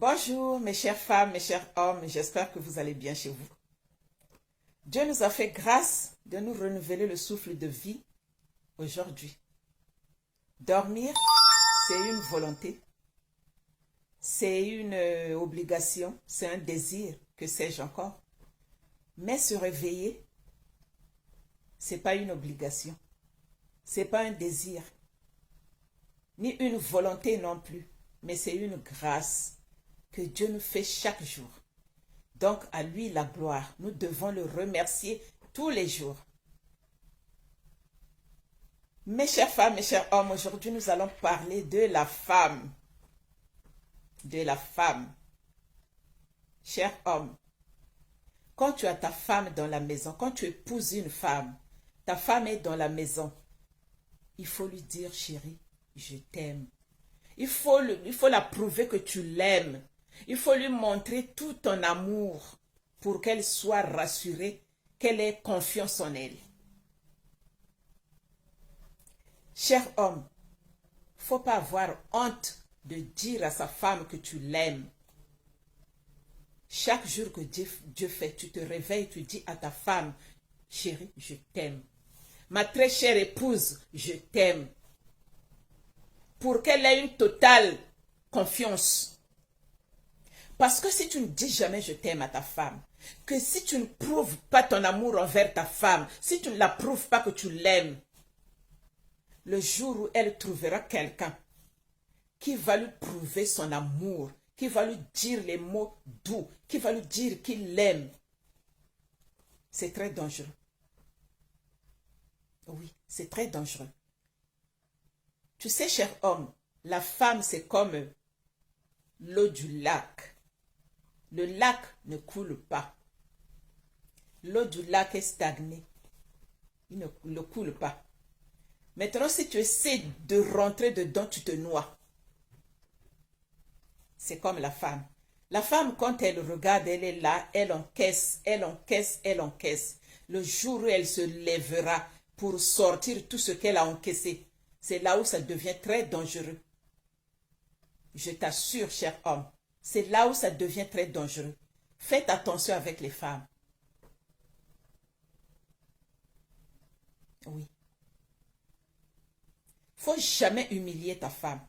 Bonjour mes chères femmes, mes chers hommes, j'espère que vous allez bien chez vous. Dieu nous a fait grâce de nous renouveler le souffle de vie aujourd'hui. Dormir, c'est une volonté, c'est une obligation, c'est un désir, que sais-je encore. Mais se réveiller, c'est pas une obligation, c'est pas un désir, ni une volonté non plus, mais c'est une grâce que Dieu nous fait chaque jour. Donc à lui la gloire, nous devons le remercier tous les jours. Mes chères femmes, mes chers hommes, aujourd'hui nous allons parler de la femme. De la femme. Cher homme, quand tu as ta femme dans la maison, quand tu épouses une femme, ta femme est dans la maison, il faut lui dire, chérie, je t'aime. Il faut la prouver que tu l'aimes. Il faut lui montrer tout ton amour pour qu'elle soit rassurée, qu'elle ait confiance en elle. Cher homme, il ne faut pas avoir honte de dire à sa femme que tu l'aimes. Chaque jour que Dieu fait, tu te réveilles, tu dis à ta femme, chérie, je t'aime. Ma très chère épouse, je t'aime. Pour qu'elle ait une totale confiance. Parce que si tu ne dis jamais je t'aime à ta femme, que si tu ne prouves pas ton amour envers ta femme, si tu ne la prouves pas que tu l'aimes, le jour où elle trouvera quelqu'un qui va lui prouver son amour, qui va lui dire les mots doux, qui va lui dire qu'il l'aime, c'est très dangereux. Oui, c'est très dangereux. Tu sais, cher homme, la femme, c'est comme l'eau du lac. Le lac ne coule pas. L'eau du lac est stagnée. Il ne coule pas. Maintenant, si tu essaies de rentrer dedans, tu te noies. C'est comme la femme. La femme, quand elle regarde, elle est là, elle encaisse, elle encaisse, elle encaisse. Le jour où elle se lèvera pour sortir tout ce qu'elle a encaissé, c'est là où ça devient très dangereux. Je t'assure, cher homme, c'est là où ça devient très dangereux. Faites attention avec les femmes. Oui. Faut jamais humilier ta femme.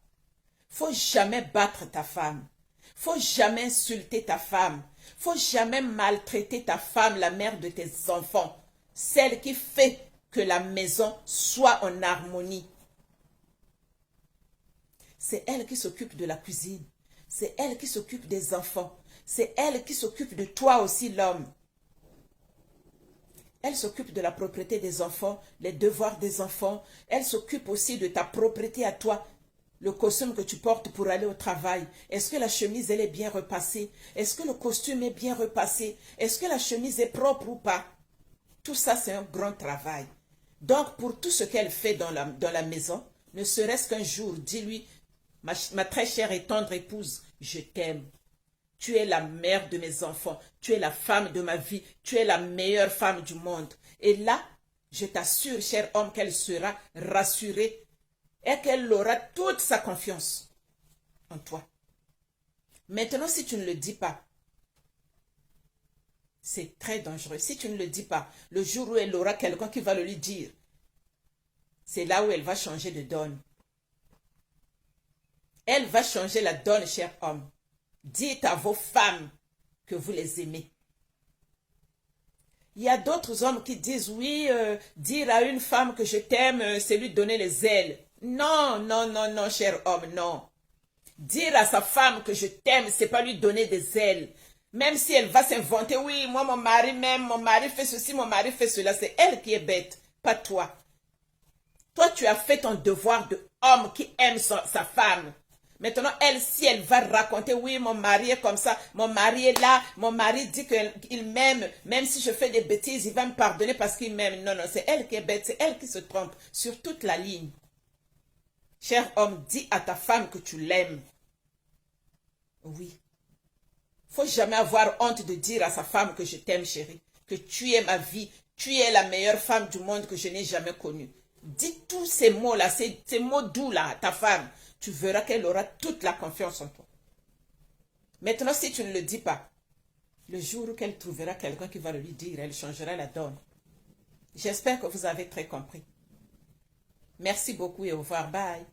Faut jamais battre ta femme. Faut jamais insulter ta femme. Faut jamais maltraiter ta femme, la mère de tes enfants. Celle qui fait que la maison soit en harmonie. C'est elle qui s'occupe de la cuisine. C'est elle qui s'occupe des enfants. C'est elle qui s'occupe de toi aussi, l'homme. Elle s'occupe de la propriété des enfants, les devoirs des enfants. Elle s'occupe aussi de ta propriété à toi. Le costume que tu portes pour aller au travail. Est-ce que la chemise, elle est bien repassée? Est-ce que le costume est bien repassé? Est-ce que la chemise est propre ou pas? Tout ça, c'est un grand travail. Donc, pour tout ce qu'elle fait dans la maison, ne serait-ce qu'un jour, dis-lui, ma très chère et tendre épouse, je t'aime. Tu es la mère de mes enfants. Tu es la femme de ma vie. Tu es la meilleure femme du monde. Et là, je t'assure, cher homme, qu'elle sera rassurée et qu'elle aura toute sa confiance en toi. Maintenant, si tu ne le dis pas, c'est très dangereux. Si tu ne le dis pas, le jour où elle aura quelqu'un qui va le lui dire, c'est là où elle va changer de donne. Elle va changer la donne, cher homme. Dites à vos femmes que vous les aimez. Il y a d'autres hommes qui disent, oui, dire à une femme que je t'aime, c'est lui donner les ailes. Non, non, non, non, cher homme, non. Dire à sa femme que je t'aime, c'est pas lui donner des ailes. Même si elle va s'inventer, oui, moi, mon mari m'aime, mon mari fait ceci, mon mari fait cela, c'est elle qui est bête, pas toi. Toi, tu as fait ton devoir d'homme qui aime sa femme. Maintenant, elle, si elle va raconter, oui, mon mari est comme ça, mon mari est là, mon mari dit qu'il m'aime, même si je fais des bêtises, il va me pardonner parce qu'il m'aime. Non, non, c'est elle qui est bête, c'est elle qui se trompe sur toute la ligne. Cher homme, dis à ta femme que tu l'aimes. Oui. Faut jamais avoir honte de dire à sa femme que je t'aime, chérie, que tu es ma vie, tu es la meilleure femme du monde que je n'ai jamais connue. Dis tous ces mots-là, ces mots doux-là à ta femme. Tu verras qu'elle aura toute la confiance en toi. Maintenant, si tu ne le dis pas, le jour où elle trouvera quelqu'un qui va le lui dire, elle changera la donne. J'espère que vous avez très compris. Merci beaucoup et au revoir. Bye.